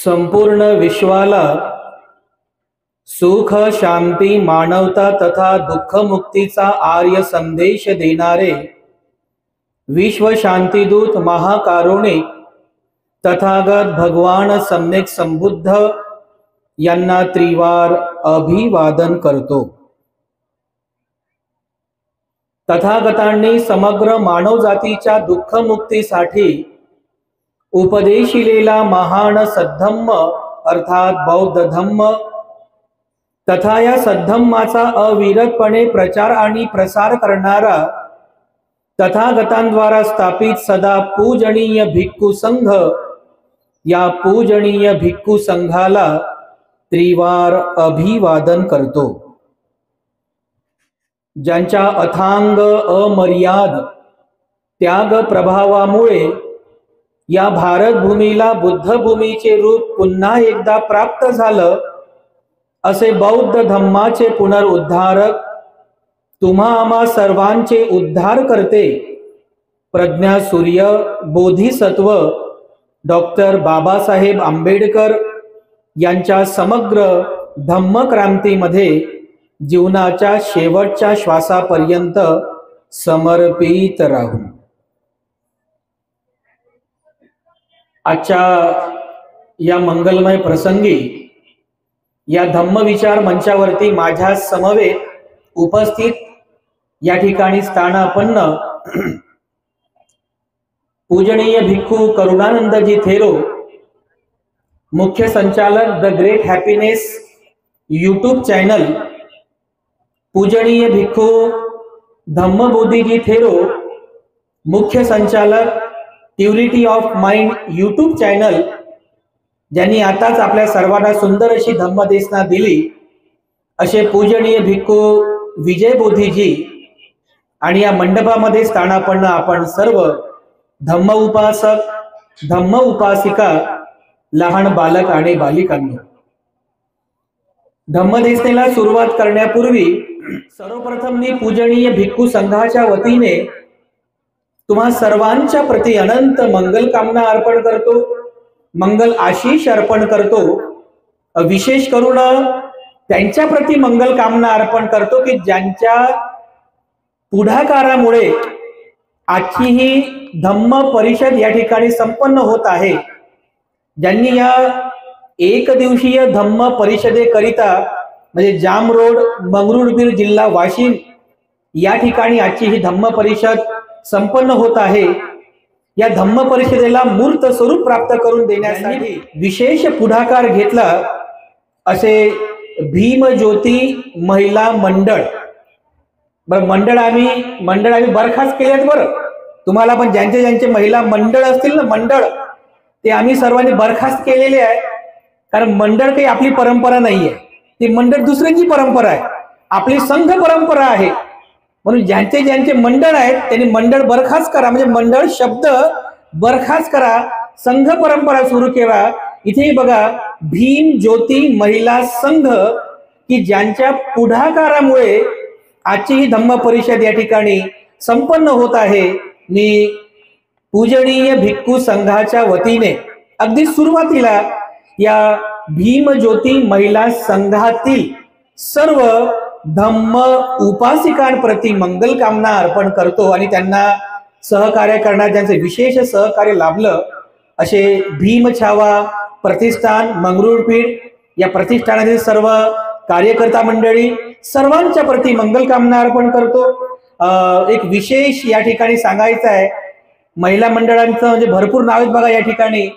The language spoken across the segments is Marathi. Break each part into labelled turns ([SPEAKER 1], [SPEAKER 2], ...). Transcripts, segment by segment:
[SPEAKER 1] संपूर्ण विश्वाला सुख शांती मानवता तथा दुःख मुक्तीचा आर्य संदेश देणारे विश्व शांतीदूत महाकारुणिक तथागत भगवान सम्यक संबुद्ध यांना त्रिवार अभिवादन करतो। तथागतांनी समग्र मानवजातीच्या दुःख मुक्तीसाठी उपदेशिलेला महान सद्धम्म अर्थात बौद्ध धम्म तथा या सद्धम्माचा अविरतपणे प्रचार आणि प्रसार करणारा तथागतांद्वारा स्थापित सदा पूजनीय भिक्खू संघ, या पूजनीय भिक्खू संघाला त्रिवार अभिवादन करतो। ज्यांच्या अथांग अमर्याद त्याग प्रभावामुळे या भारत भूमीला बुद्ध भूमीचे रूप पुन्हा एकदा प्राप्त झालं, असे बौद्ध धम्माचे पुनरुद्धारक, तुम्हा आम्हा सर्वांचे उद्धार करते प्रज्ञा सूर्य बोधिसत्व डॉक्टर बाबासाहेब आंबेडकर यांच्या समग्र धम्मक्रांतीमध्ये जीवनाच्या शेवटच्या श्वासापर्यंत समर्पित राहू। आजच्या या मंगलमय प्रसंगी या धम्मविचार मंचावरती माझ्या समवेत उपस्थित या ठिकाणी स्थानापन्न पूजनीय भिक्खू करुणानंदजी थेरो, मुख्य संचालक the great happiness YouTube channel, पूजनीय भिक्खू धम्मबोधीजी थेरो, मुख्य संचालक purity of mind YouTube channel, ज्यांनी आताच आपल्या सर्वांना सुंदर अशी धम्मदेशना दिली, असे पूजनीय भिक्खू विजय बोधीजी आणि या मंडपामध्ये स्थानापन्न आपण सर्व धम्म उपासक, धम्म उपासिका, लहान बालक आणि बालिकांनो, धम्मदेशनेला सुरुवात करण्यापूर्वी सर्वप्रथम मी पूजनीय भिक्खू संघाच्या वतीने तुम्हा सर्वांच्या प्रती अनंत मंगल कामना अर्पण करतो, मंगल आशीष अर्पण करतो। विशेष करून त्यांच्या प्रती मंगल कामना अर्पण करतो की ज्यांच्या पुढाकारामुळे आजची ही धम्म परिषद या ठिकाणी संपन्न होत आहे, ज्यांनी या एक दिवसीय धम्म परिषदेकरिता म्हणजे जाम रोड मंगरुळपीर जिल्हा वाशिम या ठिकाणी आजची ही धम्म परिषद संपन्न होत आहे, या धम्म परिषदेला मूर्त स्वरूप प्राप्त करून देण्यासाठी विशेष पुढाकार घेतला असे भीम ज्योती महिला मंडळ। मंडळ आम्ही बरखास्त केलेत बरं, तुम्हाला पण ज्यांचे महिला मंडळ असतील ना मंडळ, ते आम्ही सर्वांनी बरखास्त केलेले आहे, कारण मंडळ काही आपली परंपरा नाहीये, ती मंडळ दुसऱ्यांची परंपरा आहे, आपली संघ परंपरा आहे। म्हणून ज्यांचे मंडळ आहेत त्यांनी मंडळ बरखास्त करा, म्हणजे मंडळ शब्द बरखास्त करा, संघ परंपरा सुरू करा। इथे बघा भीम ज्योती महिला संघ, की ज्यांच्या पुढाकारामुळे आजची ही धम्म परिषद या ठिकाणी संपन्न होत आहे। मी पूजनीय भिक्खू संघाच्या वतीने अगदी सुरुवातीला या भीम ज्योती महिला संघातील सर्व धम्म उपासिकांप्रती मंगल कामना अर्पण करतो आणि त्यांना सहकार्य करण्यात ज्यांचे विशेष सहकार्य लाभलं असे भीम छावा प्रतिष्ठान मंगरुळपीर या प्रतिष्ठानातील सर्व कार्यकर्ता मंडळी सर्वांच्या प्रती मंगल कामना अर्पण करतो। एक विशेष या ठिकाणी सांगायचं आहे, महिला मंडळांचं म्हणजे भरपूर नाव आहेत बघा या ठिकाणी।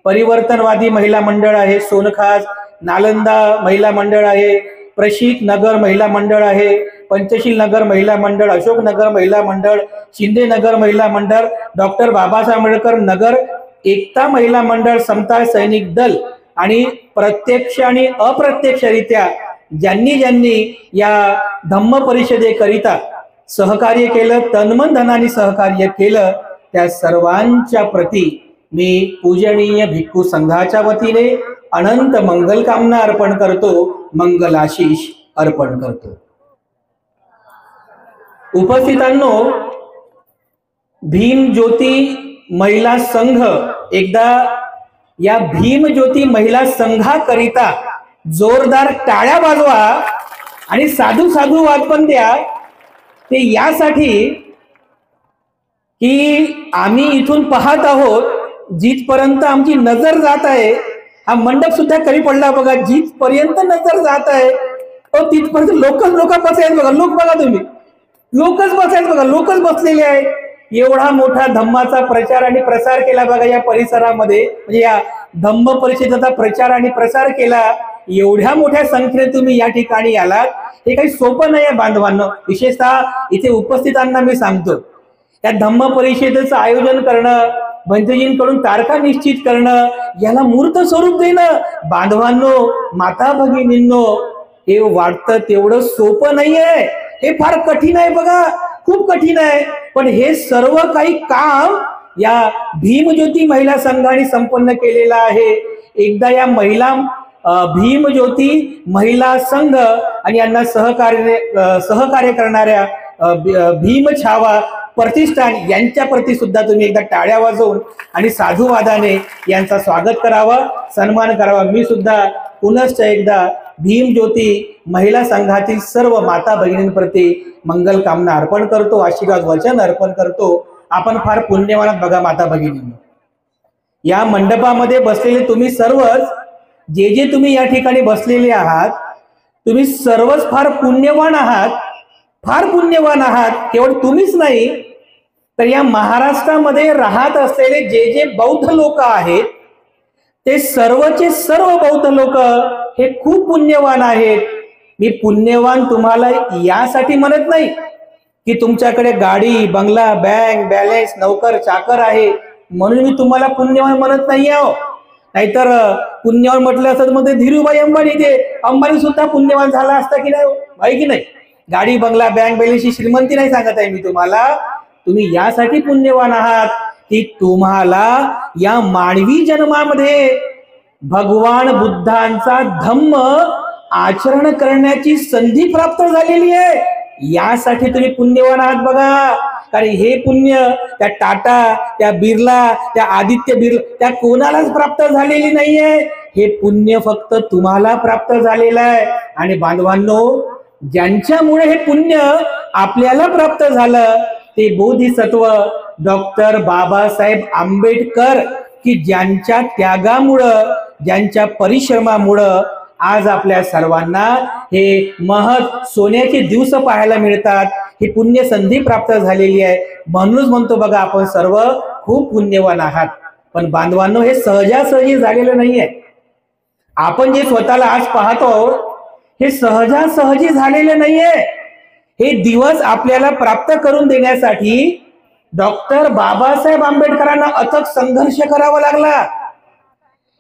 [SPEAKER 1] परिवर्तनवादी महिला मंडळ आहे, सोनखास नालंदा महिला मंडळ आहे, प्रशिक नगर महिला मंडळ आहे, पंचशील नगर महिला मंडळ, अशोक नगर महिला मंडळ, शिंदे नगर महिला मंडळ, डॉक्टर बाबासाहेब आंबेडकर नगर एकता महिला मंडळ, समता सैनिक दल आणि प्रत्यक्ष आणि अप्रत्यक्षरित्या ज्यांनी या धम्म परिषदेकरिता सहकार्य केलं, तनमन धनाने सहकार्य केलं, त्या सर्वांच्या प्रती मी पूजनीय भिक्खू संघाच्या वतीने अनंत मंगल कामना अर्पण करतो, मंगल आशीष अर्पण करतो। उपस्थितांनो, भीम ज्योती महिला संघ एकदा या भीमज्योती महिला संघाकरिता जोरदार टाळ्या वाजवा आणि साधू साधू वाद पण द्या. ते यासाठी की आम्ही इथून पाहत आहोत, जिथपर्यंत आमची नजर जात आहे, हा मंडप सुद्धा कमी पडला बघा, जिथपर्यंत नजर जात आहे तो तिथपर्यंत लोक बसायचे बघा. लोक बघा तुम्ही, लोकच बसायचे बघा, लोकच बसलेले आहेत. एवढा मोठा धम्माचा प्रचार आणि प्रसार केला बघा या परिसरामध्ये, म्हणजे या धम्म परिषदेचा प्रचार आणि प्रसार केला. एवढ्या मोठ्या संख्येने तुम्ही या ठिकाणी आलात, हे काही सोपं नाही आहे बांधवांनो. विशेषतः इथे उपस्थितांना मी सांगतो, त्या धम्म परिषदेचं आयोजन करणं, भंतेजींकडून तारखा निश्चित करणं, याला मूर्त स्वरूप देणं, बांधवांनो, माता भगिनींनो, हे वाटतं तेवढं सोपं नाहीये. हे फार कठीण आहे बघा, खूप कठीण आहे. पण हे सर्व काही काम या भीमज्योती महिला संघाने संपन्न केलेलं आहे. एकदा या महिला भीमज्योती महिला संघ आणि यांना सहकार्य करणाऱ्या भीम छावा प्रतिष्ठान यांच्या प्रती सुद्धा तुम्ही एकदा टाळ्या वाजवून आणि साधुवादाने यांचा स्वागत करावं, सन्मान करावा. मी सुद्धा पुनश्च एकदा भीमज्योती महिला संघातील सर्व माता भगिनींप्रती मंगल कामना अर्पण करतो, आशीर्वाद वचन अर्पण करतो. आपण फार पुण्यवान आहात बघा माता भगिनींनो. या मंडपामध्ये बसलेले तुम्ही सर्वच, जे तुम्ही या ठिकाणी बसलेले आहात, तुम्ही सर्वच फार पुण्यवान आहात, फार पुण्यवान आहात. केवळ तुम्हीच नाही, तर या महाराष्ट्रामध्ये राहत असलेले जे बौद्ध लोक आहेत, ते सर्वचे सर्व बौद्ध लोक हे खूप पुण्यवान आहेत. मी पुण्यवान तुम्हाला यासाठी म्हणत नाही की तुमच्याकडे गाडी बंगला बँक बॅलन्स नोकर चाकर आहे म्हणून मी तुम्हाला पुण्यवान म्हणत नाही आहो. नाहीतर पुण्यवान म्हटलं असतं मग ते धीरूभाई अंबानी सुद्धा पुण्यवान झाला असता की नाही, आहे की नाही. गाडी बंगला बँक बॅलन्सची श्रीमंती नाही सांगत आहे मी तुम्हाला. तुम्ही यासाठी पुण्यवान आहात की तुम्हाला या मानवी जन्मामध्ये भगवान बुद्धांचा धम्म आचरण करण्याची संधी प्राप्त झालेली आहे. यासाठी तुम्ही पुण्यवान आहात बघा. कारण हे पुण्य त्या टाटा, त्या बिर्ला, त्या आदित्य बिर्ला, त्या कोणालाच प्राप्त झालेली नाहीये. हे पुण्य फक्त तुम्हाला प्राप्त झालेलं आहे. आणि बांधवांनो, ज्यांच्यामुळे हे पुण्य आपल्याला प्राप्त झालं ते बोधिसत्व डॉक्टर बाबासाहेब आंबेडकर, की ज्यांच्या त्यागामुळं, ज्यांच्या परिश्रमामुळं आज आपल्या सर्वांना हे महत् सोन्याचे दिवस पाहायला मिळतात. ही पुण्य संधी प्राप्त झालेली आहे. म्हणूनच म्हणतो बघा, आपण सर्व खूप पुण्यवान आहात. पण बांधवांनो, हे सहजासहजी झालेलं नाहीये. आपण जे स्वतःला आज पाहतो हे सहजासहजी झालेलं नाहीये. हे दिवस आपल्याला प्राप्त करून देण्यासाठी डॉक्टर बाबासाहेब आंबेडकरांना अथक संघर्ष करावा लागला.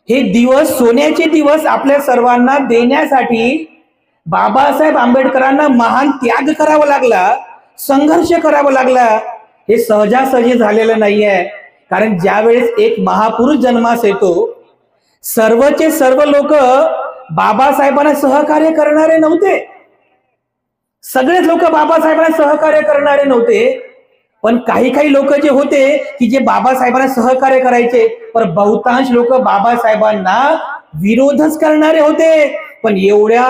[SPEAKER 1] हे दिवस, सोन्याचे दिवस आपल्या सर्वांना देण्यासाठी बाबासाहेब आंबेडकरांना महान त्याग करावा लागला, संघर्ष करावा लागला. हे सहजासहजी झालेलं नाहीये. कारण ज्यावेळेस एक महापुरुष जन्मास येतो, सर्वचे सर्व लोक बाबासाहेबांना सहकार्य करणारे नव्हते. सगळेच लोक बाबासाहेबांना सहकार्य करणारे नव्हते. पण काही लोक जे होते की जे बाबासाहेबांना सहकार्य करायचे, पण बहुतांश लोक बाबासाहेबांना विरोधच करणारे होते. पण एवढ्या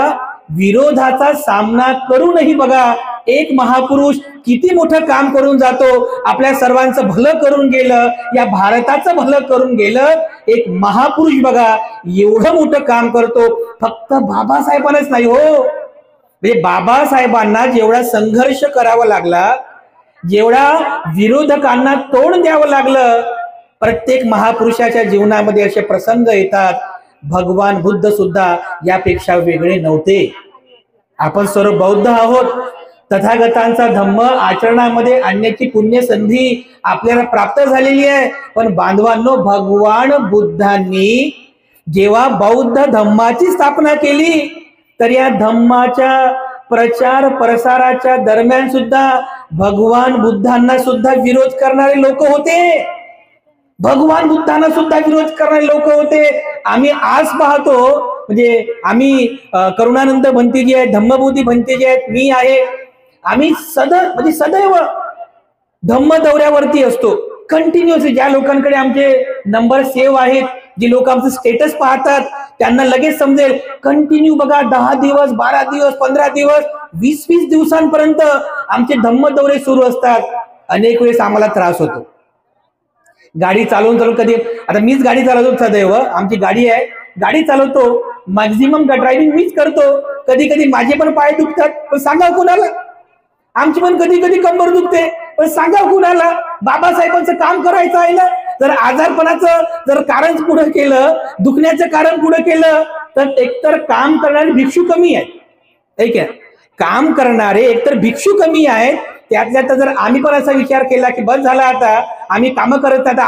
[SPEAKER 1] विरोधाचा सामना करूनही बघा, एक महापुरुष किती मोठं काम करून जातो. आपल्या सर्वांचं भलं करून गेलं, या भारताचं भलं करून गेलं. एक महापुरुष बघा एवढं मोठं काम करतो. फक्त बाबासाहेबांनाच नाही हो, म्हणजे बाबासाहेबांना जेवढा संघर्ष करावा लागला, जेवढा विरोधकांना तोंड द्यावं लागलं, प्रत्येक महापुरुषाच्या जीवनामध्ये असे प्रसंग येतात. भगवान बुद्ध सुद्धा यापेक्षा वेगळे नव्हते. आपण सर्व बौद्ध आहोत. तथागतांचा धम्म आचरणामध्ये आणण्याची पुण्य संधी आपल्याला प्राप्त झालेली आहे. पण बांधवांनो, भगवान बुद्धांनी जेव्हा बौद्ध धम्माची स्थापना केली, तर या धम्माच्या प्रचार प्रसाराच्या दरम्यान सुद्धा भगवान बुद्धांना सुद्धा विरोध करणारे लोक होते. भगवान बुद्धांना सुद्धा विरोध करणारे लोक होते. आम्ही आज पाहतो, म्हणजे आम्ही करुणानंद भंतेजी आहेत, धम्मबोधी भंतेजी आहेत, मी आहे. आम्ही सदैव धम्म दौऱ्यावरती असतो. कंटिन्युअसली ज्या लोकांकडे आमचे नंबर सेव्ह आहेत, जी लोक आमचं स्टेटस पाहतात, त्यांना लगेच समजेल. कंटिन्यू बघा 10 दिवस, 12 दिवस, 15 दिवस, 20-20 दिवसांपर्यंत आमचे धम्म दौरे सुरू असतात. अनेक वेळेस आम्हाला त्रास होतो. गाडी चालवून कधी, आता मीच गाडी चालवतो सदैव, आमची गाडी आहे, गाडी चालवतो, मॅक्झिमम ड्रायव्हिंग मीच करतो. कधी कधी माझे पण पाय दुखतात, पण सांगा कुणाला. आमची पण कधी कधी कंबर दुखते, पण सांगा कुणाला. बाबासाहेबांचं काम करायचं आहे ना. जर आजारपणाचं जर कारण पुढे केलं, दुखण्याचं कारण पुढे केलं, तर एकतर काम करणारे भिक्षू कमी आहेत. ठीक आहे, काम करणारे एकतर भिक्षू कमी आहेत. त्यातल्या तर जर आम्ही पण असा विचार केला की बस झाला आता, आम्ही काम करत आता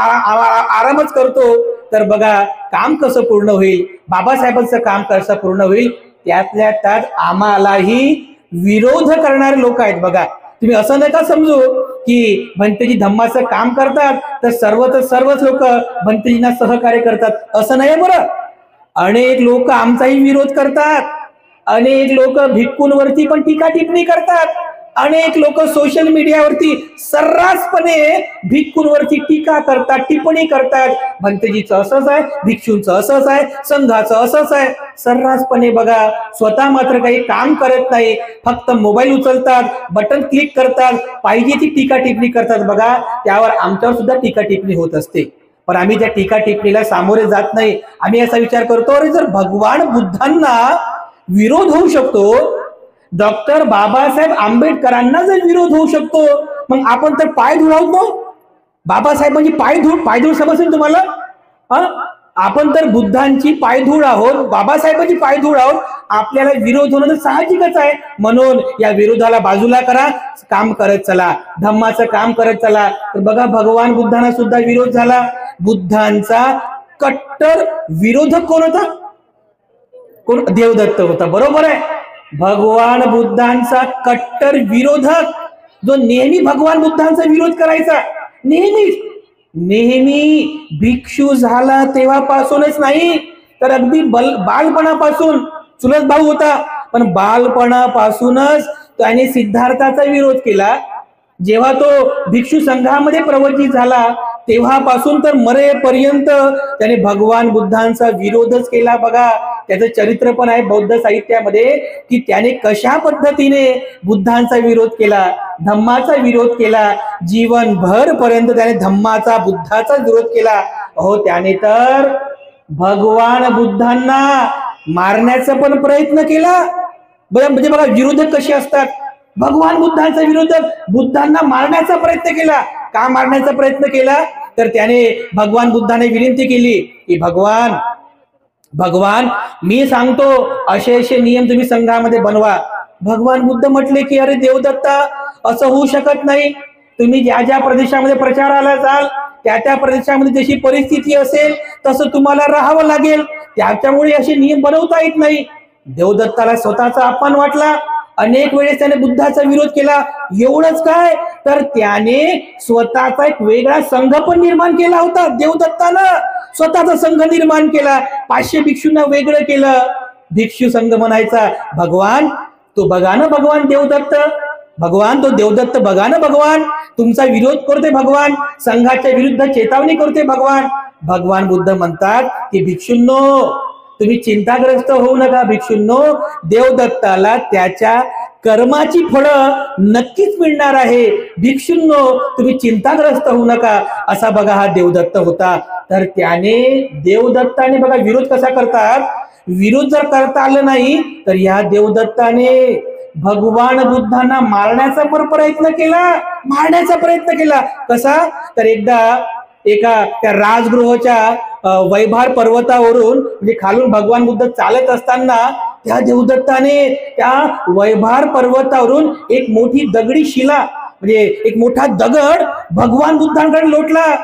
[SPEAKER 1] आरामच करतो, तर बघा काम कसं पूर्ण होईल, बाबासाहेबांचं काम कसं पूर्ण होईल. त्यातल्या त्यात आम्हालाही विरोध करणारे लोक आहेत. बघा, तुम्ही असं नका समजू की भंतेजी धम्माचं काम करतात तर सर्वच लोक भंतेजींना सहकार्य करतात, असं नाही बरं. अनेक लोक आमचाही विरोध करतात, अनेक लोक भिक्खूंवरती पण टीका टिप्पणी करतात, अनेक लोक सोशल मीडियावरती सर्रासपणे भिक्खूंवरती टीका करतात, टिप्पणी करतात. भंतेजीचं असंच आहे, भिक्षूंचं असंच आहे, संघाचं असंच आहे, सर्रासपणे. बघा, स्वतः मात्र काही काम करत नाही, फक्त मोबाईल उचलतात, बटन क्लिक करतात, पाहिजे ती टीका टिप्पणी करतात. बघा, त्यावर आमच्यावर सुद्धा टीका टिप्पणी होत असते, पण आम्ही त्या टीका टिप्पणीला सामोरे जात नाही. आम्ही असा विचार करतो, अरे जर भगवान बुद्धांना विरोध होऊ शकतो, डॉक्टर बाबासाहेब आंबेडकरांना जर विरोध होऊ शकतो, मग आपण तर पाय धुळावत ना. बाबासाहेबांची पायधूळ समजून तुम्हाला, आपण तर बुद्धांची पायधूळ आहोत, बाबासाहेबांची पायधूळ आहोत. आपल्याला विरोध होणं तर साहजिकच आहे. म्हणून या विरोधाला बाजूला करा, काम करत चला, धम्माचं काम करत चला. तर बघा, भगवान बुद्धांना सुद्धा विरोध झाला. बुद्धांचा कट्टर विरोधक कोण होता? कोण? देवदत्त होता. बरोबर आहे. भगवान बुद्धांचा कट्टर विरोधक, जो नेहमी भगवान बुद्धांचा विरोध करायचा, नेहमी भिक्षू झाला तेव्हापासूनच नाही, तर अगदी बालपणापासून. चुलत भाऊ होता, पण बालपणापासूनच त्याने सिद्धार्थाचा विरोध केला. जेव्हा तो भिक्षू संघामध्ये प्रवर्तित झाला तेव्हापासून तर मरेपर्यंत त्याने भगवान बुद्धांचा विरोधच केला. बघा, त्याचं चरित्र पण आहे बौद्ध साहित्यामध्ये की त्याने कशा पद्धतीने बुद्धांचा विरोध केला, धम्माचा विरोध केला. जीवनभर पर्यंत त्याने धम्माचा, बुद्धाचा विरोध केला. अहो, त्याने तर भगवान बुद्धांना मारण्याचा पण प्रयत्न केला. म्हणजे बघा, विरोधक कसे असतात. भगवान बुद्धांचा विरोधक बुद्धांना मारण्याचा प्रयत्न केला. का मारण्याचा प्रयत्न केला? तर त्याने भगवान बुद्धाने विनंती केली की भगवान मी सांगतो असे नियम तुम्ही संघामध्ये बनवा. भगवान बुद्ध म्हटले की अरे देवदत्ता, असं होऊ शकत नाही. तुम्ही ज्या ज्या प्रदेशामध्ये प्रचाराला जाल, त्या प्रदेशामध्ये जशी परिस्थिती असेल तसं तुम्हाला राहावं लागेल. त्याच्यामुळे असे नियम बनवता येत नाही. देवदत्ताला स्वतःचा अपमान वाटला. अनेक वेळेस त्याने बुद्धाचा विरोध केला. एवढंच काय, तर त्याने स्वतःचा एक वेगळा संघ पण निर्माण केला होता. देवदत्तानं स्वतःचा संघ निर्माण केला. 500 भिक्षूंना वेगळं केलं. भिक्षू संघ म्हणायचा, भगवान तो बघा ना, भगवान देवदत्त, भगवान तो देवदत्त बघा ना, भगवान तुमचा विरोध करते, भगवान संघाच्या विरुद्ध चेतावणी करते. भगवान बुद्ध म्हणतात की भिक्षूंनो, तुम्ही चिंताग्रस्त होऊ नका. भिक्षूंनो, देवदत्ताला त्याच्या कर्माची फळं नक्कीच मिळणार आहे. भिक्षूंनो, तुम्ही चिंताग्रस्त होऊ नका. असा बघा हा देवदत्त होता. तर देवदत्ताने बघा विरोध कसा करतात. विरोध जर करता आलं नाही तर या देवदत्ताने भगवान बुद्धांना मारण्याचा प्रयत्न केला. कसा? तर एकदा एका त्या राजगृहाच्या वैभार पर्वतावरून, म्हणजे खालून भगवान बुद्ध चालत असताना त्या देवदत्ताने त्या वैभार पर्वतावरून एक मोठी दगडी शिला, म्हणजे एक मोठा दगड भगवान बुद्धांकडे लोटला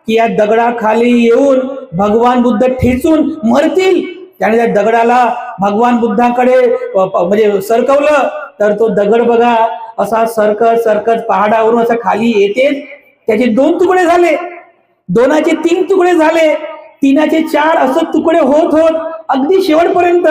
[SPEAKER 1] की या दगडाखाली येऊन भगवान बुद्ध ठेचून मरतील. त्याने त्या दगडाला भगवान बुद्धांकडे म्हणजे सरकवलं. तर तो दगड बघा असा सरकत पहाडावरून असा खाली येते. त्याचे 2 तुकडे झाले, 2चे 3 तुकडे झाले, 3चे 4 असं तुकडे होत अगदी शेवटपर्यंत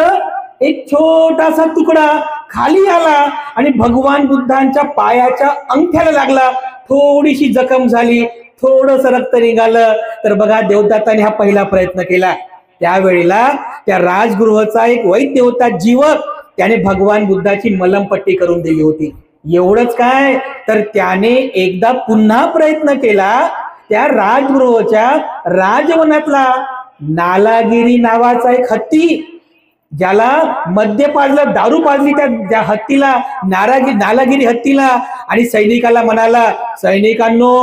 [SPEAKER 1] एक छोटासा तुकडा खाली आला आणि भगवान बुद्धांच्या पायाच्या अंगठ्याला लागला. थोडीशी जखम झाली. थोडस रक्त निघालं तर बघा देवदत्ताने हा पहिला प्रयत्न केला. त्यावेळेला त्या राजगृहाचा एक वैद्य होता जीवक, त्याने भगवान बुद्धाची मलमपट्टी करून दिली होती. एवढंच काय तर त्याने एकदा पुन्हा प्रयत्न केला. त्या राजगृहाच्या राजवनातला नालागिरी नावाचा एक हत्ती, ज्याला मद्य पाजलं, दारू पाजली त्या हत्तीला, नालागिरी हत्तीला, आणि सैनिकाला म्हणाला, सैनिकांनो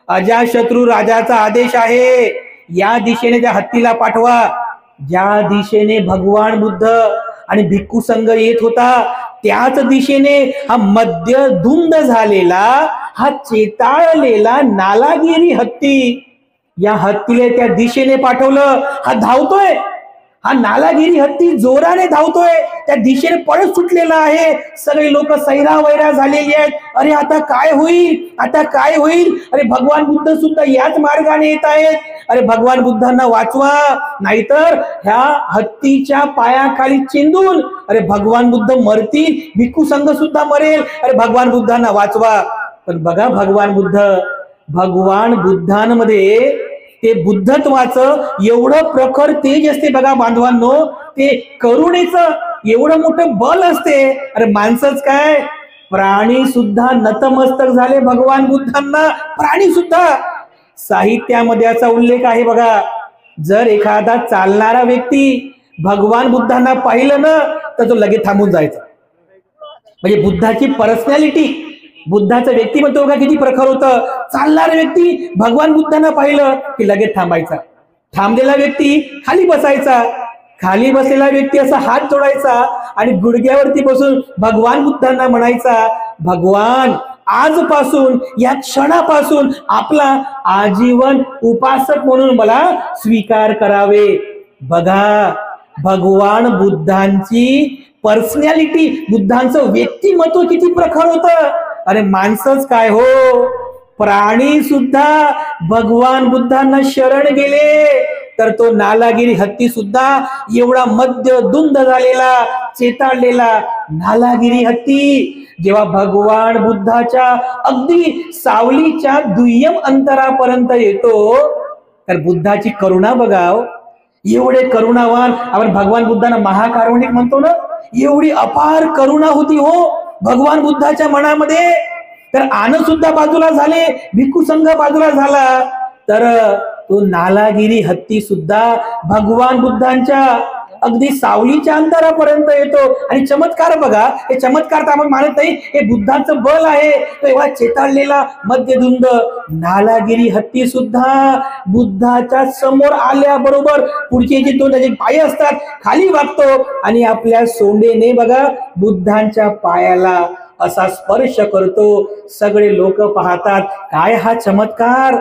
[SPEAKER 1] अजाशत्रू राजाचा आदेश आहे, या दिशेने त्या हत्तीला पाठवा. ज्या दिशेने भगवान बुद्ध आणि भिक्खू संघ येत होता त्याच दिशेने हा मद्य धुंद झालेला, हा चेताळलेला नालागिरी हत्ती, या हत्तीला त्या दिशेने पाठवलं. हा धावतोय, हा नालागिरी हत्ती जोराने धावतोय, त्या दिशेने पळत सुटलेला आहे. सगळे लोक सैरावैरा झालेली आहेत. अरे आता काय होईल, आता काय होईल, अरे भगवान बुद्ध सुद्धा याच मार्गाने येत आहेत, अरे भगवान बुद्धांना वाचवा, नाहीतर ह्या हत्तीच्या पायाखाली चिंदून अरे भगवान बुद्ध मरतील, भिक्खू संघ सुद्धा मरेल, अरे भगवान बुद्धांना वाचवा. पण बघा भगवान बुद्धांमध्ये ते बुद्धत्वाचं एवढं प्रखर तेज असते बघा बांधवांनो, ते करुणेचं एवढं मोठं बल असते. अरे माणसंच काय, प्राणी सुद्धा नतमस्तक झाले भगवान बुद्धांना, प्राणी सुद्धा. साहित्यामध्ये असा उल्लेख आहे बघा, जर एखादा चालणारा व्यक्ती भगवान बुद्धांना पाहिलं ना तर तो लगेच थांबून जायचा. म्हणजे बुद्धाची पर्सनॅलिटी, बुद्धाचं व्यक्तिमत्व का किती प्रखर होतं. चालणारा व्यक्ती भगवान बुद्धांना पाहिलं की लगेच थांबायचा, थांबलेला व्यक्ती खाली बसायचा, खाली बसलेला व्यक्ती असा हात जोडायचा आणि गुडघ्यावरती बसून भगवान बुद्धांना म्हणायचा, भगवान आजपासून या क्षणापासून आपला आजीवन उपासक म्हणून मला स्वीकार करावे. बघा भगवान बुद्धांची पर्सनॅलिटी, बुद्धांचं व्यक्तिमत्व किती प्रखर होतं. अरे माणसंच काय हो, प्राणी सुद्धा भगवान बुद्धांना शरण गेले, तर तो नालागिरी हत्ती सुद्धा एवढा मद्य धुंद झालेला, चेताळलेला नालागिरी हत्ती जेव्हा भगवान बुद्धाच्या अगदी सावलीच्या दुय्यम अंतरापर्यंत येतो, तर बुद्धाची करुणा बघाव. एवढे करुणावान, आपण भगवान बुद्धांना महाकारुणिक म्हणतो ना, एवढी अपार करुणा होती हो भगवान बुद्धाच्या मनामध्ये. तर आनंद सुद्धा बाजूला झाले, भिक्खू संघ बाजूला झाला, तर तो नालागिरी हत्ती सुद्धा भगवान बुद्धांच्या अगदी सावलीच्या अंतरापर्यंत येतो. आणि चमत्कार बघा, हे चमत्कार तर आपण मानत नाही, हे बुद्धांचं बल आहे. तेव्हा चेताळलेला मध्यधुंद नालागिरी हत्ती सुद्धा बुद्धाच्या समोर आल्याबरोबर पुढचे जे दोन त्याचे पाय असतात खाली वागतो आणि आपल्या सोंडेने बघा बुद्धांच्या पायाला असा स्पर्श करतो. सगळे लोक पाहतात, काय हा चमत्कार.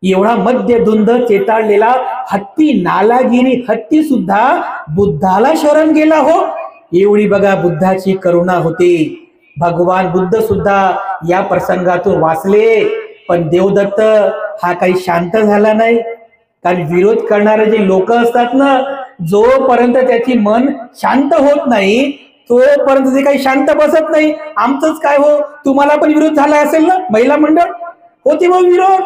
[SPEAKER 1] एवढा मध्यधुंद चेताळलेला हत्ती, नालागिरी हत्ती सुद्धा बुद्धाला शरण गेला हो. एवढी बघा बुद्धाची करुणा होती. भगवान बुद्ध सुद्धा या प्रसंगातून वाचले. पण देवदत्त हा काही शांत झाला नाही, कारण विरोध करणारे जे लोक असतात ना, जोपर्यंत त्याची मन शांत होत नाही तोपर्यंत ते काही शांत बसत नाही. आमचंच काय हो, तुम्हाला पण विरोध झाला असेल ना, महिला मंडळ होती मग विरोध,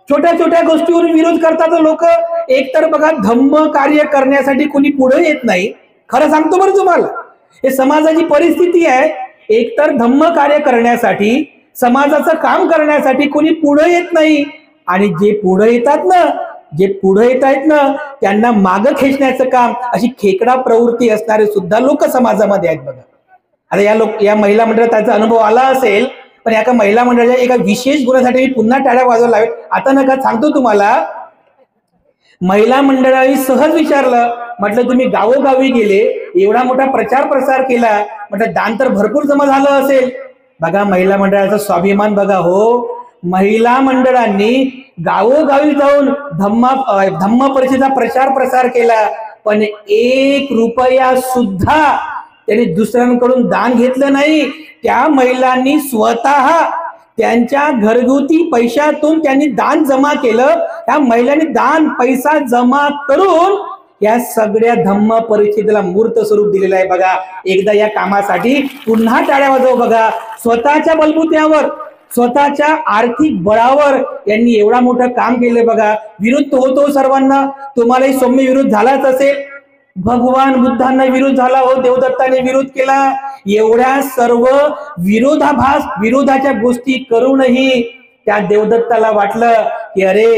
[SPEAKER 1] छोट्या छोट्या गोष्टीवर विरोध करतात लोक. एकतर बघा धम्म कार्य करण्यासाठी कोणी पुढे येत नाही. खरं सांगतो बरं तुम्हाला, हे समाजाची परिस्थिती आहे. एकतर धम्म कार्य करण्यासाठी, समाजाचं काम करण्यासाठी कोणी पुढे येत नाही, आणि जे पुढे येतात ना त्यांना मागं खेचण्याचं काम, अशी खेकडा प्रवृत्ती असणारे सुद्धा लोक समाजामध्ये आहेत बघा. आता या महिला मंडळात त्याचा अनुभव आला असेल, पण एका महिला मंडळाच्या एका विशेष गुणासाठी मी पुन्हा टाळ्या वाजवायला लावेल. आता नका, सांगतो तुम्हाला. महिला मंडळाने सहज विचारलं, म्हटलं तुम्ही गावोगावी गेले, एवढा मोठा प्रचार प्रसार केला, म्हटलं दान तर भरपूर जमा झालं असेल. बघा महिला मंडळाचा स्वाभिमान बघा हो. महिला मंडळांनी गावोगावी जाऊन धम्म परिषदेचा प्रचार प्रसार केला, पण 1 रुपया सुद्धा त्यांनी दुसऱ्यांकडून दान घेतलं नाही. त्या महिलांनी स्वतः त्यांच्या घरगुती पैशातून त्यांनी दान जमा केलं. त्या महिलांनी दान पैसा जमा करून या सगळ्या धम्म परिषदेला मूर्त स्वरूप दिलेलं आहे बघा. एकदा या कामासाठी पुन्हा टाळ्या वाजव बघा. स्वतःच्या बलबुत्यावर स्वतःच्या आर्थिक बळावर यांनी एवढा मोठं काम केलं बघा. विरोध होतो सर्वांना, तुम्हालाही सौम्य विरोध झालाच असेल. भगवान बुद्धांना विरोध झाला हो, देवदत्ताने विरोध केला. एवढ्या सर्व विरोधाच्या गोष्टी करूनही त्या देवदत्ताला वाटलं की अरे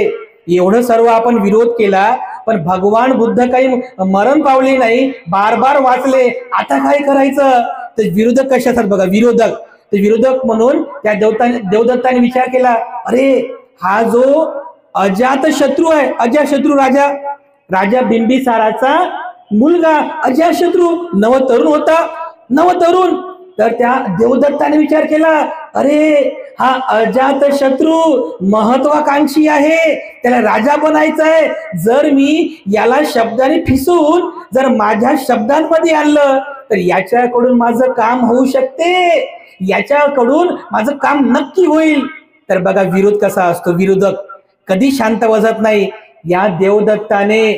[SPEAKER 1] एवढं सर्व आपण विरोध केला, पण भगवान बुद्ध काही मरण पावले नाही, बार बार वाचले, आता काय करायचं. तर विरोधक कसे असतात बघा, विरोधक. तर विरोधक म्हणून त्या देवदत्ताने विचार केला, अरे हा जो अजात शत्रू आहे, अजातशत्रू राजा बिंबिसाराचा मुलगा अजातशत्रू नवतरुण होता, नवतरुण. तर त्या देवदत्ताने विचार केला, अरे हा अजातशत्रू महत्वाकांक्षी आहे, त्याला राजा बनायचं आहे. जर मी याला शब्दाने फिसवून जर माझ्या शब्दांमध्ये आणलं तर याच्याकडून माझं काम होऊ शकते, याच्याकडून माझं काम नक्की होईल. तर बघा विरोध कसा असतो, विरोधक कधी शांत बसत नाही. या देवदत्ताने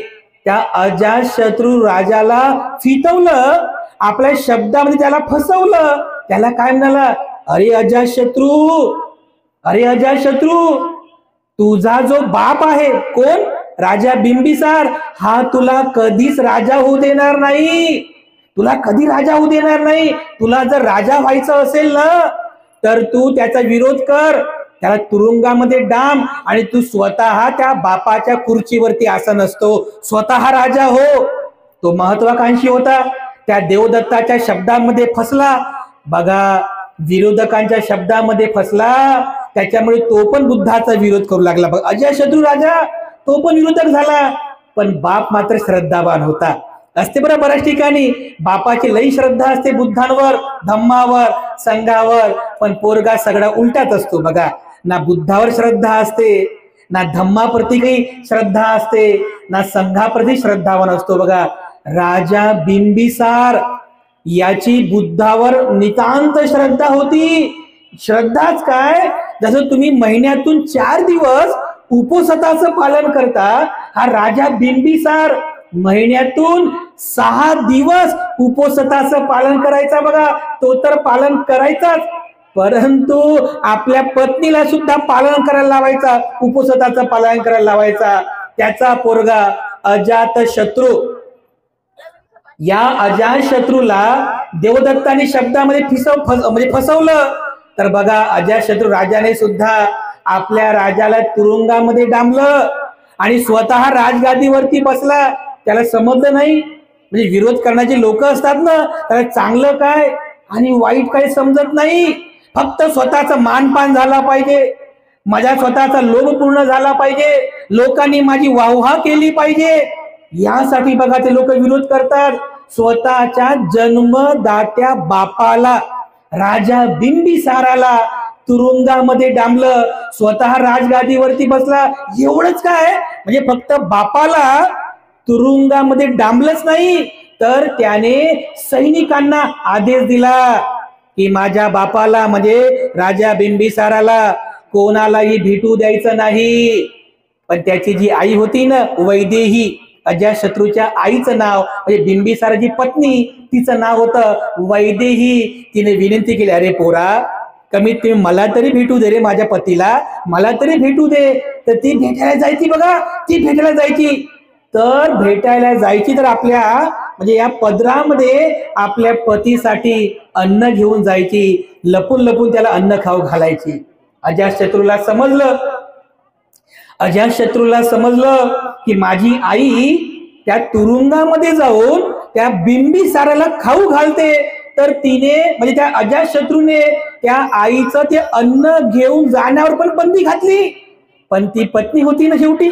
[SPEAKER 1] त्या अजातशत्रू राजाला फितवलं, आपल्या शब्दामध्ये त्याला फसवलं. त्याला काय म्हणाला, अरे अजातशत्रू, तुझा जो बाप आहे कोण, राजा बिंबिसार, हा तुला कधीच राजा होऊ देणार नाही, तुला कधी राजा होऊ देणार नाही. तुला जर राजा व्हायचं असेल ना तर तू त्याचा विरोध कर, त्याला तुरुंगामध्ये डांब आणि तू स्वतः त्या बापाच्या खुर्चीवरती आसन असतो, स्वतः राजा हो. तो महत्वाकांक्षी होता, त्या देवदत्ताच्या शब्दामध्ये फसला. बघा विरोधकांच्या शब्दामध्ये फसला, त्याच्यामुळे तो पण बुद्धाचा विरोध करू लागला. बघ अजातशत्रू राजा तो पण विरोधक झाला, पण बाप मात्र श्रद्धावान होता. असते बरं बऱ्याच ठिकाणी बापाची लई श्रद्धा असते बुद्धांवर, धम्मावर, संघावर, पण पोरगा सगळा उलटाच असतो. बघा ना बुद्धावर श्रद्धा असते, ना धम्माप्रती काही श्रद्धा असते, ना संघाप्रती श्रद्धावान असतो. बघा राजा बिंबिसार याची बुद्धावर नितांत श्रद्धा होती. श्रद्धाच काय, जसं तुम्ही महिन्यातून 4 दिवस उपवासाचं पालन करता, हा राजा बिंबिसार महिन्यातून 6 दिवस उपवासाचं पालन करायचा. बघा तो तर पालन करायचाच, परंतु आपल्या पत्नीला सुद्धा पालन करायला लावायचा, उपवासाचं पालन करायला लावायचा. त्याचा पोरगा अजातशत्रू, या अजातशत्रूला देवदत्ताने शब्दामध्ये फसवलं. तर बघा अजातशत्रू राजाने सुद्धा आपल्या राजाला तुरुंगामध्ये डांबलं आणि स्वतः राजगादीवरती बसला. त्याला समजलं नाही, म्हणजे विरोध करण्याचे लोक असतात ना, त्याला चांगलं काय आणि वाईट काय समजत नाही. फक्त स्वतःचा मानपान झाला पाहिजे, माझा स्वतःचा लोभ पूर्ण झाला पाहिजे, लोकांनी माझी वाहवा केली पाहिजे, यासाठी बघा ते लोक विरोध करतात. स्वतःच्या जन्मदात्या बापाला, राजा बिंबिसाराला तुरुंगामध्ये डांबलं, स्वतः राजगादीवरती बसला. एवढंच काय, म्हणजे फक्त बापाला तुरुंगामध्ये डांबलंच नाही, तर त्याने सैनिकांना आदेश दिला की माझ्या बापाला म्हणजे राजा बिंबिसाराला कोणालाही भेटू द्यायचं नाही. पण त्याची जी आई होती ना वैदेही, अजातशत्रूच्या आईचं नाव म्हणजे बिंबिसाराची पत्नी, तिचं नाव होतं वैदेही. तिने विनंती केली, अरे पोरा कमीत कमी मला तरी भेटू दे रे, माझ्या पतीला मला तरी भेटू दे. तर ती भेटायला जायची. बघा ती भेटायला जायची, तर भेटायला जायची तर आपल्या म्हणजे या पदरामध्ये आपल्या पतीसाठी अन्न घेऊन जायची, लपून लपून त्याला अन्न खाऊ घालायची. अजातशत्रूला समजलं की माझी आई त्या तुरुंगामध्ये जाऊन त्या बिंबिसाराला खाऊ घालते, तर तिने म्हणजे त्या अजातशत्रूने त्या आईचं ते अन्न घेऊन जाण्यावर पण बंदी घातली. पण ती पत्नी होती ना शेवटी,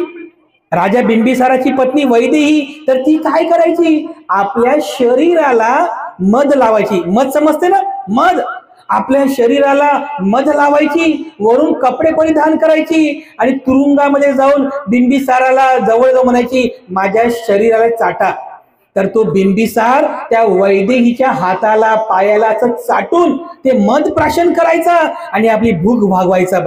[SPEAKER 1] राजा बिंबिसाराची पत्नी वैदेही, तर ती काय करायची, आपल्या शरीराला मध लावायची. मध समजते ना, मध, आपल्या शरीराला मध लावायची, वरून कपडे परिधान करायची आणि तुरुंगामध्ये जाऊन बिंबिसाराला जवळ जाऊन म्हणायची माझ्या शरीराला चाटा. तर तो बिंबिसार त्या वैदेहीच्या हाताला पायाला चाटून ते मध प्राशन करायचा आणि आपली भूक भागवायचा.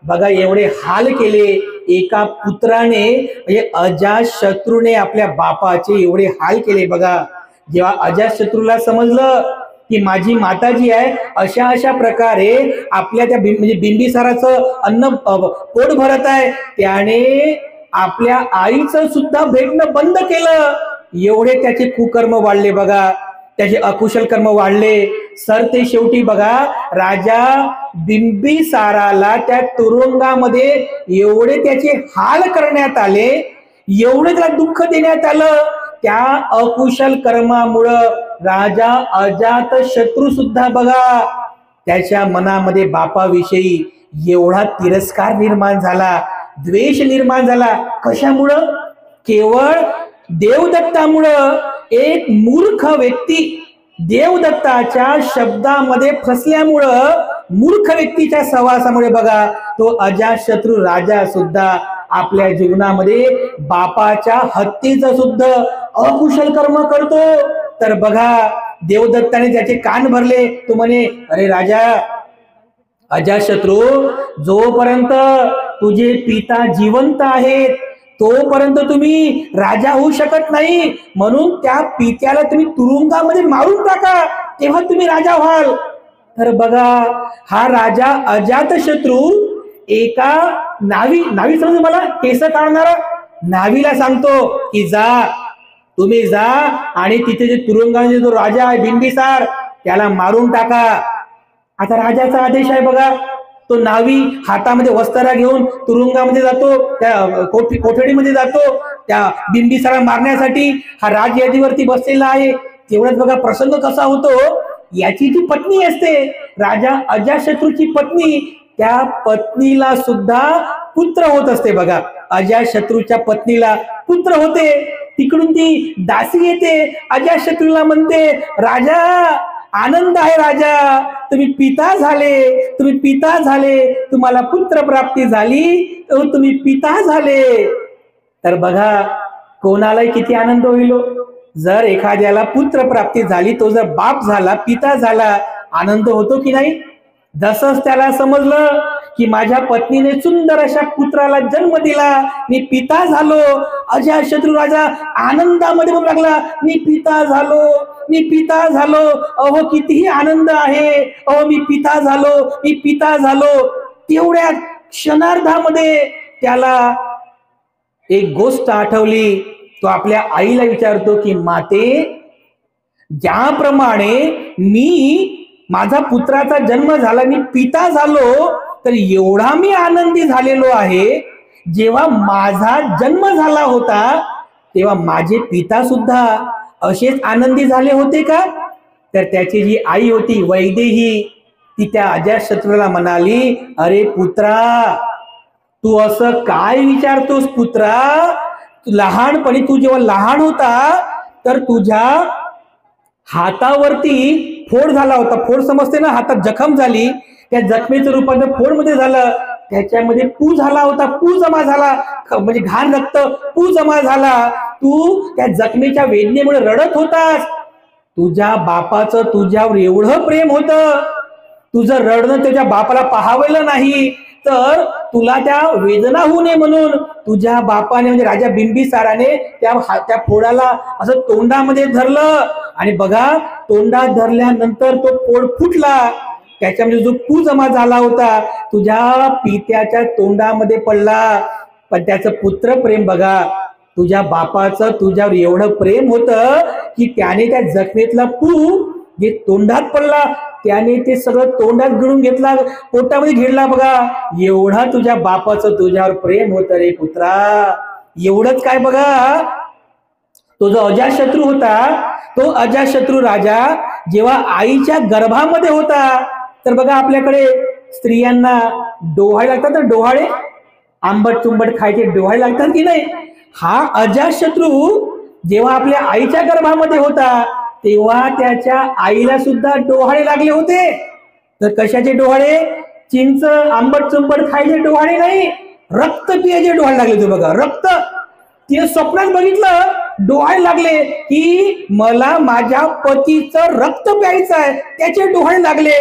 [SPEAKER 1] बघा एवढे हाल केले एका पुत्राने, म्हणजे अजातशत्रूने आपल्या बापाचे एवढे हाल केले. बघा जेव्हा अजातशत्रूला समजलं की माझी माता जी आहे अशा अशा प्रकारे आपल्या त्या म्हणजे बिंबिसाराचं अन्न पोट भरत आहे, त्याने आपल्या आईचं सुद्धा भेटणं बंद केलं. एवढे त्याचे कुकर्म वाढले बघा, त्याचे अकुशल कर्म वाढले. सर ते शेवटी बघा राजा बिंबिसाराला त्या तुरुंगामध्ये एवढे त्याचे हाल करण्यात आले, एवढे त्याला दुःख देण्यात आलं. त्या अकुशल कर्मामुळं राजा अजातशत्रू सुद्धा बघा त्याच्या मनामध्ये बापाविषयी एवढा तिरस्कार निर्माण झाला, द्वेष निर्माण झाला. कशामुळं? केवळ देवदत्तामुळं. एक मूर्ख व्यक्ती देवदत्ताच्या शब्दामध्ये फसल्यामुळं, मूर्ख व्यक्तीच्या सहवासामुळे बघा तो अजातशत्रू राजा सुद्धा आपल्या जीवनामध्ये बापाच्या हत्येचं सुद्धा अकुशल कर्म करतो. तर बघा देवदत्ताने त्याचे कान भरले. तो म्हणे, अरे राजा अजातशत्रू, जोपर्यंत तुझे पिता जिवंत आहेत तोपर्यंत तुम्ही राजा होऊ शकत नाही, म्हणून त्या पित्याला तुम्ही तुरुंगामध्ये मारून टाका, तेव्हा तुम्ही राजा व्हाल. तर बघा हा राजा अजातशत्रू एका नावी समजून मला केस काढणारा नावीला सांगतो की जा, तुम्ही जा आणि तिथे जे तुरुंगामध्ये जो राजा आहे बिंबिसार त्याला मारून टाका. आता राजाचा आदेश आहे बघा. तो नावी हातामध्ये वस्त्रा घेऊन तुरुंगामध्ये जातो, त्या कोठडीमध्ये जातो त्या बिंबिसारा मारण्यासाठी. हा राजयादीवरती बसलेला आहे. तेवढ्यात बघा प्रसंग कसा होतो, याची जी पत्नी असते राजा अजातशत्रूची पत्नी, त्या पत्नीला सुद्धा पुत्र होत असते बघा. अजातशत्रूच्या पत्नीला पुत्र होते. तिकडून ती दासी येते, अजातशत्रूला म्हणते, राजा आनंद आहे राजा, तुम्ही पिता झाले, तुम्हाला पुत्र प्राप्ती झाली, तुम्ही पिता झाले. तर बघा कोणालाही किती आनंद होईल. जर एखाद्याला पुत्र प्राप्ती झाली, तो जर बाप झाला, पिता झाला, आनंद होतो की नाही? जसंच त्याला समजलं की माझ्या पत्नीने सुंदर अशा पुत्राला जन्म दिला, मी पिता झालो, अजातशत्रू राजा आनंदामध्ये म्हणू लागला, मी पिता झालो, अहो कितीही आनंद आहे, अहो मी पिता झालो. तेवढ्या क्षणार्धामध्ये त्याला एक गोष्ट आठवली. तो आपल्या आईला विचारतो की माते, ज्याप्रमाणे मी माझा पुत्राचा जन्म झाला, मी पिता झालो, तर एवढा मी आनंदी झालेलो आहे. जेव्हा माझा जन्म झाला होता तेव्हा माझे पिता सुद्धा असेच आनंदी झाले होते का? तर त्याची जी आई होती वैदेही, ती त्या अजातशत्रूला म्हणाली, अरे पुत्रा, तू असं काय विचारतोस पुत्रा? लहानपणी तू जेव्हा लहान होता तर तुझ्या हातावरती फोड झाला होता. फोड समजते ना, हातात जखम झाली, त्या जखमेचं रूपांतर फोड मध्ये झालं. त्याच्यामध्ये पू झाला होता, पू जमा झाला, म्हणजे घाण रक्त पू जमा झाला. तू त्या जखमेच्या वेदनेमुळे रडत होतास. तुझ्या बापाचं तुझ्यावर एवढं प्रेम होतं, तुझं रडणं तुझ्या बापाला पाहावलं नाही, तर तुला त्या वेदना होऊ नये म्हणून तुझ्या बापाने म्हणजे राजा बिंबिसाराने त्या फोडाला असं तोंडामध्ये धरलं. आणि बघा तोंडात धरल्यानंतर तो फोड फुटला. त्याच्यामध्ये जो पू जमा झाला होता तुझ्या पित्याच्या तोंडामध्ये पडला. पण त्याचं पुत्र प्रेम बघा, तुझ्या बापाचं तुझ्यावर एवढं प्रेम होतं की त्याने त्या जखमेतला पू जे तोंडात पडला त्याने ते सगळं तोंडात गिळून घेतला, पोटामध्ये घेतला. बघा एवढा तुझ्या बापाचं तुझ्यावर प्रेम होतं रे पुत्रा. एवढंच काय बघा, तो जो अजातशत्रू होता, तो अजातशत्रू राजा जेव्हा आईच्या गर्भामध्ये होता, तर बघा आपल्याकडे स्त्रियांना डोहाळे लागतात ना, डोहाळे आंबट चुंबट खायचे डोहाळे लागतात की नाही? हा अजातशत्रू जेव्हा आपल्या आईच्या गर्भामध्ये होता तेव्हा त्याच्या आईला सुद्धा डोहाळे लागले होते. तर कशाचे डोहाळे? चिंच आंबट चुंबट खायचे डोहाळे नाही, रक्त पियाचे डोहाळे लागले होते. बघा रक्त, तिने स्वप्नात बघितलं डोहाळे लागले की मला माझ्या पतीचं रक्त प्यायचं आहे, त्याचे डोहाळे लागले.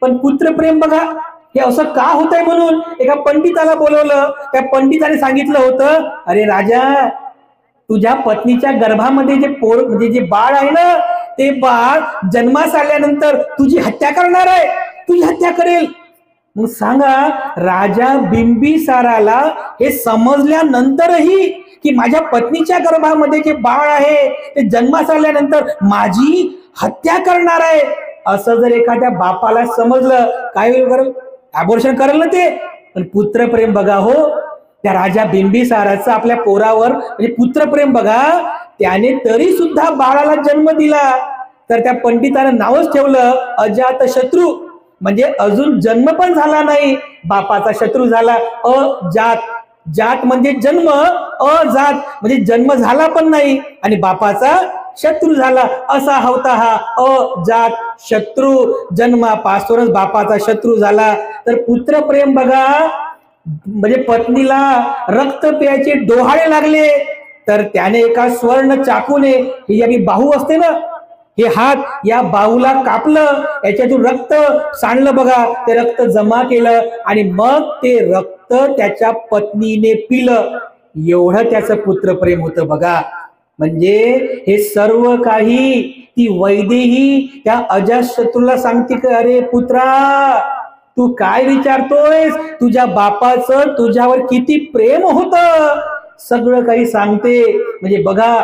[SPEAKER 1] पण पुत्रप्रेम बघा हे असं का होतंय म्हणून एका पंडिताला बोलवलं. त्या पंडिताने सांगितलं होतं, अरे राजा, तुझ्या पत्नीच्या गर्भामध्ये जे पोर म्हणजे जे बाळ आहे ना, ते बाळ जन्मास आल्यानंतर तुझी हत्या करणार आहे, तुझी हत्या करेल. मग सांगा, राजा बिंबिसाराला हे समजल्यानंतरही की माझ्या पत्नीच्या गर्भामध्ये जे बाळ आहे ते जन्मास आल्यानंतर माझी हत्या करणार आहे, असं जर एखाद्या बापाला समजलं, काय होईल बरं? अबॉर्शन करेल ना ते. पण पुत्रप्रेम बघा हो, त्या राजा बिंबिसाराचं आपल्या पोरावर म्हणजे पुत्रप्रेम बघा. त्याने तरी सुद्धा बाळाला जन्म दिला. तर त्या पंडितानं नावच ठेवलं अजात शत्रू, म्हणजे अजून जन्म पण झाला नाही, बापाचा शत्रू झाला. अजात, जात म्हणजे जन्म, अजात म्हणजे जन्म झाला पण नाही आणि बापाचा शत्रू झाला, असा होता हा अजात शत्रू. जन्मापासूनच बापाचा शत्रू झाला. तर पुत्रप्रेम बघा, म्हणजे पत्नीला रक्त प्यायचे डोहाळे लागले तर त्याने एका स्वर्ण चाकूने, ही जी बाहू असते ना, हे हात या बाहूला कापलं, याच्यातून रक्त सांडलं बघा. ते रक्त जमा केलं आणि मग ते रक्त त्याच्या पत्नीने पिलं. एवढं त्याचं पुत्रप्रेम होतं बघा. म्हणजे हे सर्व काही ती वैदेही त्या अजातशत्रूला सांगते की अरे पुत्रा, तू काय विचारतोयस, तुझ्या बापाचं तुझ्यावर किती प्रेम होतं, सगळं काही सांगते. म्हणजे बघा,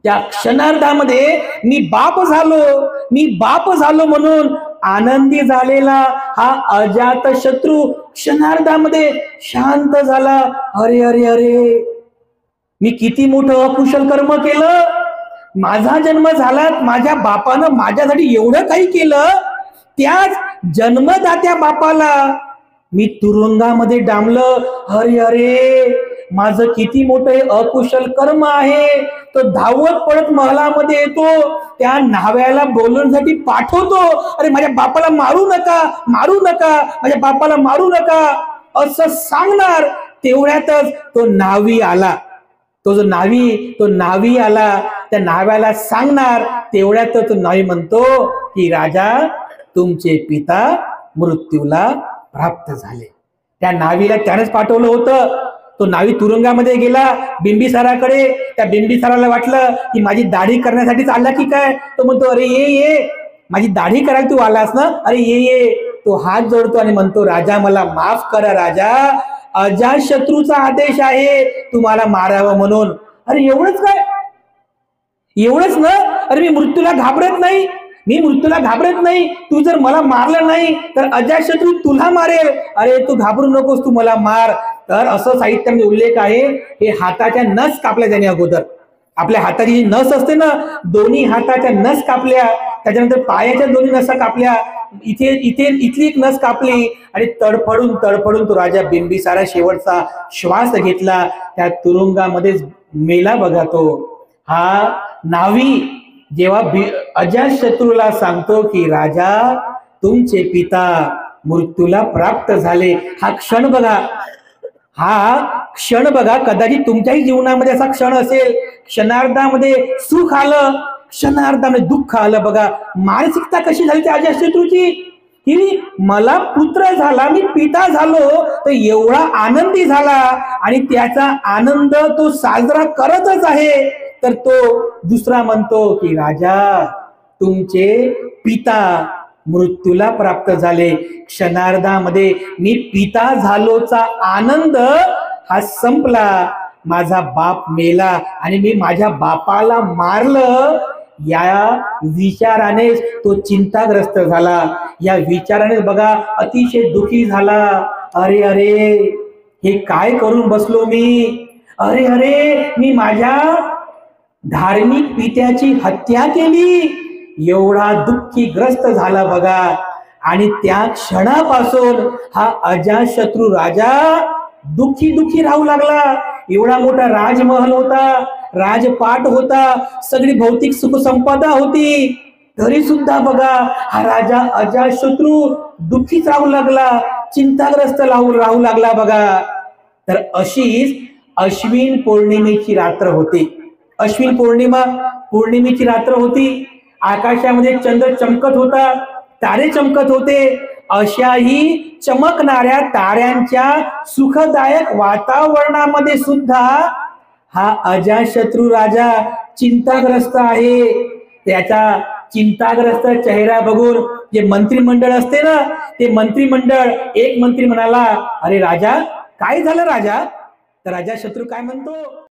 [SPEAKER 1] त्या क्षणार्धामध्ये मी बाप झालो म्हणून आनंदी झालेला हा अजात शत्रू क्षणार्धामध्ये शांत झाला. अरे अरे अरे, मी किती मोठं अकुशल कर्म केलं, माझा जन्म झाला, माझ्या बापानं माझ्यासाठी एवढं काही केलं, त्याच जन्मदात्या बापाला मी तुरुंगामध्ये डांबलं. अरे अरे, माझं किती मोठं अकुशल कर्म आहे. तो धावत पडत महलामध्ये येतो, त्या न्हाव्याला बोलवण्यासाठी पाठवतो, अरे माझ्या बापाला मारू नका, माझ्या बापाला मारू नका असं सांगणार. तेवढ्यातच तो न्हावी आला, तो न्हावी आला, त्या न्हाव्याला सांगणार. तेवढ्यातच तो न्हावी म्हणतो की राजा, तुमचे पिता मृत्यूला प्राप्त झाले. त्या न्हावीला त्यानेच पाठवलं होतं. तो न्हावी तुरुंगामध्ये गेला बिंबिसाराकडे. त्या बिंबिसाराला वाटलं की माझी दाढी करण्यासाठीच आला की काय. तो म्हणतो अरे ये, माझी दाढी करायला तू आलास ना, अरे ये. तो हात जोडतो आणि म्हणतो राजा, मला माफ करा राजा, अजातशत्रूचा आदेश आहे तुम्हाला मारावं म्हणून. अरे एवढंच काय, एवढंच ना, अरे मी मृत्यूला घाबरत नाही, तू जर मला मारलं नाही तर अजातशत्रू तुला मारेल. अरे तू घाबरू नकोस, तू मला मार. तर असं साहित्यामध्ये उल्लेख आहे, हे हाताच्या नस कापल्या त्याने अगोदर. आपल्या हाताची जी नस असते ना, दोन्ही हाताच्या नस कापल्या, त्याच्यानंतर पायाच्या दोन्ही नसा कापल्या, इथली एक नस कापली आणि तडफडून तो राजा बिंबिसारा शेवटचा श्वास घेतला. त्या तुरुंगामध्येच मेला बघा तो. हा न्हावी जेव्हा अजातशत्रूला सांगतो की राजा, तुमचे पिता मृत्यूला प्राप्त झाले, हा क्षण बघा, कदाचित तुमच्याही जीवनामध्ये असा क्षण असेल, क्षणार्धामध्ये सुख आलं, क्षणार्धामध्ये दुःख आलं बघा. मानसिकता कशी झाली त्या अजातशत्रूची की मला पुत्र झाला, मी पिता झालो, तर एवढा आनंदी झाला आणि त्याचा आनंद तो साजरा करतच आहे. तर तो दुसरा म्हणतो की राजा, तुमचे पिता मृत्यूला प्राप्त झाले, क्षणार्धामध्ये मी पिता झालोचा आनंद हा संपला, माझा बाप मेला आणि मी माझ्या बापाला मारलं. या विचाराने तो चिंताग्रस्त झाला. या विचाराने बघा अतिशय दुःखी झाला. अरे अरे, हे काय करून बसलो मी, अरे अरे, मी माझ्या धार्मिक पित्याची हत्या केली, एवढा दुःखीग्रस्त झाला बघा. आणि त्या क्षणापासून हा अजातशत्रू राजा दुःखी राहू लागला. एवढा मोठा राजमहल होता, राजपाट होता, सगळी भौतिक सुख संपदा होती, तरी सुद्धा बघा हा राजा अजातशत्रू दुःखीच राहू लागला, चिंताग्रस्त राहू लागला बघा. तर अशीच अश्विन पौर्णिमेची रात्र होती. अश्विन पौर्णिमेची रात्र होती. आकाशामध्ये चंद्र चमकत होता, तारे चमकत होते. अशाही चमकणाऱ्या ताऱ्यांच्या सुखदायक वातावरणामध्ये सुद्धा हा अजातशत्रू राजा चिंताग्रस्त आहे. त्याचा चिंताग्रस्त चेहरा बघून जे मंत्रिमंडळ असते ना, ते मंत्रिमंडळ, एक मंत्री म्हणाला, अरे राजा, काय झालं राजा? तर राजा शत्रू काय म्हणतो,